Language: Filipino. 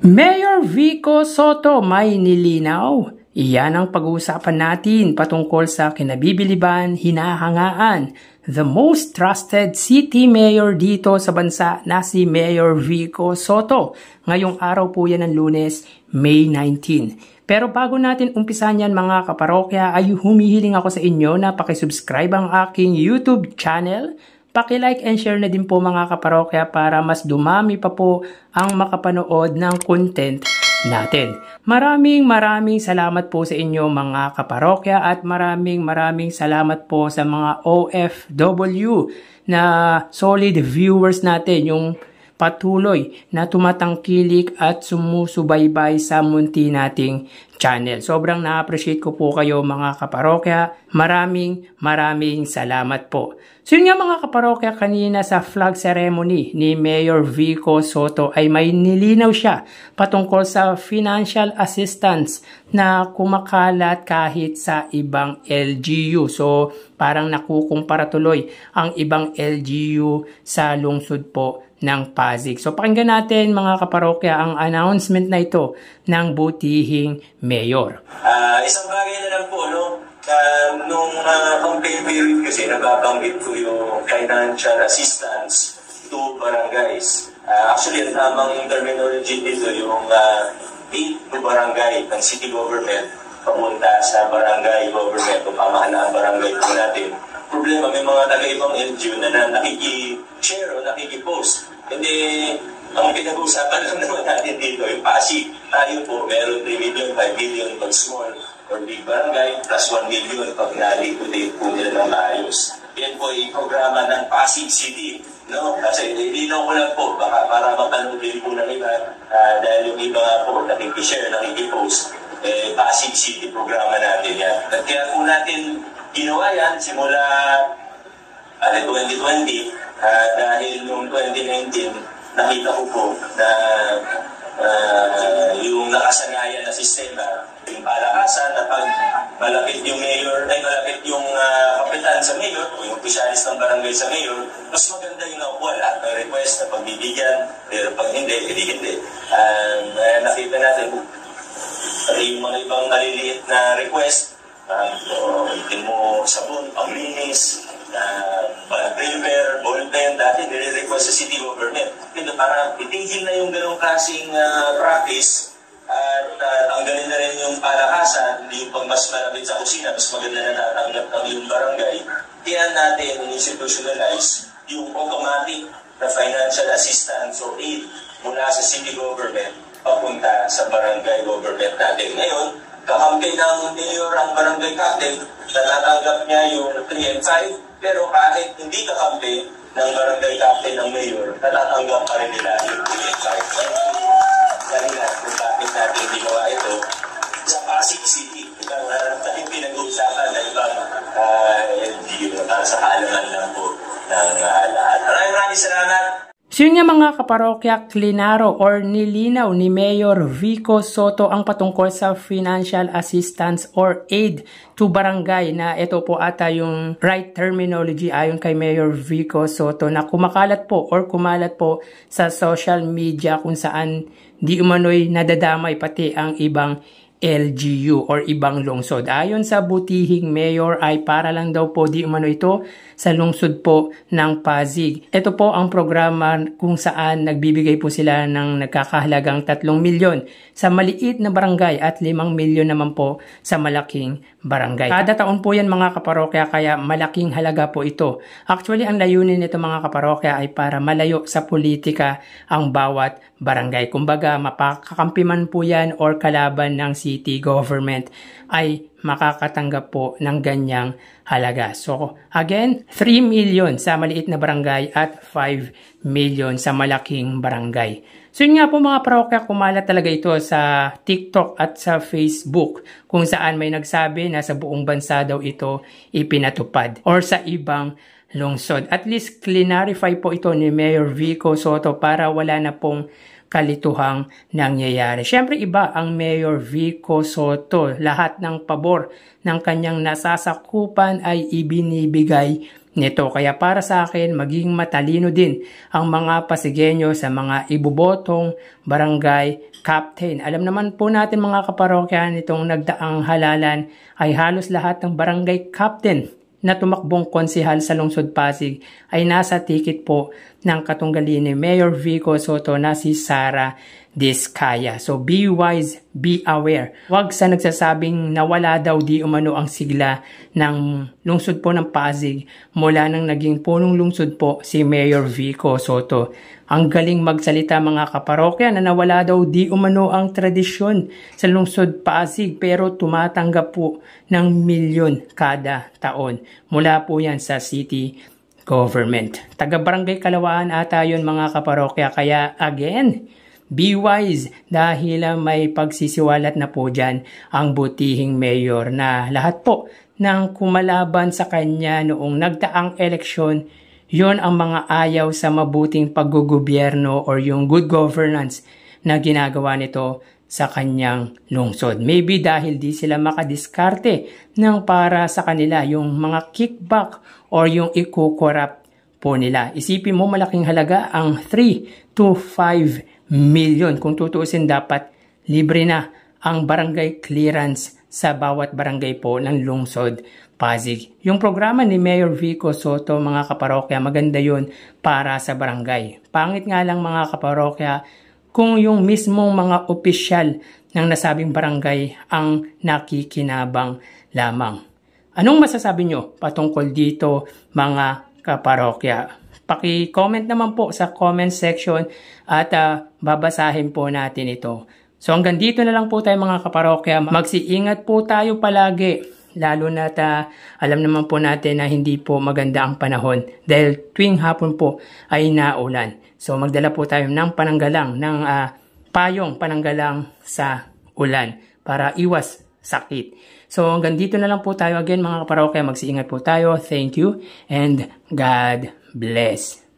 Mayor Vico Soto may nilinaw. Iyan ang pag-uusapan natin patungkol sa kinabibiliban, hinahangaan, the most trusted city mayor dito sa bansa na si Mayor Vico Soto. Ngayong araw po yan ng Lunes, May 19. Pero bago natin umpisan yan mga kaparokya ay humihiling ako sa inyo na pakisubscribe ang aking YouTube channel. Paki-like and share na din po mga kaparokya para mas dumami pa po ang makapanood ng content natin. Maraming salamat po sa inyo mga kaparokya at maraming salamat po sa mga OFW na solid viewers natin, yung patuloy na tumatangkilik at sumusubaybay sa munti nating channel. Sobrang na-appreciate ko po kayo mga kaparokya. Maraming salamat po. So yun nga mga kaparokya, kanina sa flag ceremony ni Mayor Vico Soto ay may nilinaw siya patungkol sa financial assistance na kumakalat kahit sa ibang LGU. So parang nakukumpara tuloy ang ibang LGU sa lungsod po ng Pasig. So pakinggan natin mga kaparokya ang announcement na ito ng butihing mayor. Isang bagay na lang po, no? Nung campaign period kasi nababanggit ko yung financial assistance to barangays. Actually, ang tamang terminology dito yung aid to barangay ng city government papunta sa barangay government o pamahalaan barangay po natin. Problema, may mga taga-ibang LGU na nakiki-share o nakiki-post. Hindi, ang pinag-uusapan lang naman natin dito, yung Pasig, tayo po, meron 3 million, 5 million pag small or big barangay, plus 1 million pag naliquidate po nila ng maayos. Yan po ay programa ng Pasig City. No? Kasi ilinaw ko lang po, baka para mapanood din po ng iba, dahil yung iba nga po, nakiki-share, nakiki-post, Pasig City programa natin yan. At kaya po natin ginawa yan simula 2020 dahil noong 2019 nakita ko po na yung nakasanayan na sistema, yung palakasan na pag malapit yung mayor, ay malapit yung kapitan sa mayor o yung opisyalis ng barangay sa mayor, mas maganda yung nakuha lahat ng request na pagbibigyan, pero pag hindi, hindi. Nakita natin yung mga ibang maliliit na request, itin mo sabon, panglinis, paper, ballpen, dati nire-request sa city government. Pero para itigil na yung ganong klaseng practice at tanggalin na rin yung palakasan, yung pag mas malapit sa kusina, mas maganda na natanggap ng yung barangay, kaya natin institutionalize yung automatic na financial assistance or aid mula sa city government papunta sa barangay government natin. Ngayon, kakampi ng mayor ang barangay captain, natatanggap niya yung 3 and 5, pero kahit hindi kakampi ng barangay captain ng mayor, natatanggap pa rin nila yung 3 and 5. Kanina, kung bakit natin ginawa ito sa Pasig City. Ibang tayong pinag-uusapan na ibang LGU sa kaalaman lang po ng lahat. Maraming salamat. So yun nga mga kaparokya, klinaro or nilinaw ni Mayor Vico Soto ang patungkol sa financial assistance or aid to barangay, na ito po ata yung right terminology ayon kay Mayor Vico Soto, na kumakalat po or kumalat po sa social media kung saan di umano'y nadadamay pati ang ibang LGU or ibang lungsod. Ayon sa butihing mayor ay para lang daw po di umano ito sa lungsod po ng Pasig. Ito po ang programa kung saan nagbibigay po sila ng nagkakahalagang 3 milyon sa maliit na barangay at 5 milyon naman po sa malaking barangay. Kada taon po yan mga kaparokya, kaya malaking halaga po ito. Actually, ang layunin nito mga kaparokya ay para malayo sa politika ang bawat barangay. Kumbaga, mapakakampi man po yan or kalaban ng city government ay makakatanggap po ng ganyang halaga. So, again, 3 million sa maliit na barangay at 5 million sa malaking barangay. So, yun nga po mga parokya, kumalat talaga ito sa TikTok at sa Facebook kung saan may nagsabi na sa buong bansa daw ito ipinatupad or sa ibang lungsod. At least, clarify po ito ni Mayor Vico Soto para wala na pong kalituhang nangyayari. Siyempre iba ang Mayor Vico Soto. Lahat ng pabor ng kanyang nasasakupan ay ibinibigay nito. Kaya para sa akin, maging matalino din ang mga Pasigueño sa mga ibubotong barangay captain. Alam naman po natin mga kaparokya, nitong nagdaang halalan ay halos lahat ng barangay captain na tumakbong konsehal sa Lungsod Pasig ay nasa ticket po ng katunggali ni Mayor Vico Soto na si Sara Diskaya. So be wise, be aware. Huwag sa nagsasabing nawala daw di umano ang sigla ng lungsod po ng Pasig mula nang naging punong lungsod po si Mayor Vico Soto. Ang galing magsalita mga kaparokya na nawala daw di umano ang tradisyon sa lungsod Pasig pero tumatanggap po ng milyon kada taon. Mula po yan sa city government. Taga-barangay Kalawaan ata yun mga kaparokya. Kaya again, be wise dahil may pagsisiwalat na po dyan ang butihing mayor na lahat po ng kumalaban sa kanya noong nagdaang eleksyon, yon ang mga ayaw sa mabuting paggugobyerno or yung good governance na ginagawa nito sa kanyang lungsod. Maybe dahil di sila makadiskarte ng para sa kanila yung mga kickback or yung ikukorap po nila. Isipin mo malaking halaga ang 3 to 5 million. Kung tutuusin dapat libre na ang barangay clearance sa bawat barangay po ng lungsod Pasig. Yung programa ni Mayor Vico Soto mga kaparokya, maganda yun para sa barangay. Pangit nga lang mga kaparokya kung yung mismong mga opisyal ng nasabing barangay ang nakikinabang lamang. Anong masasabi nyo patungkol dito mga kaparokya? Paki-comment naman po sa comment section at babasahin po natin ito. So hanggang dito na lang po tayo mga kaparokya. Magsiingat po tayo palagi. Lalo na alam naman po natin na hindi po maganda ang panahon dahil tuwing hapon po ay naulan. So magdala po tayo ng pananggalang, ng payong pananggalang sa ulan para iwas sakit. So hanggang dito na lang po tayo again mga kaparokya. Magsiingat po tayo. Thank you and God bless.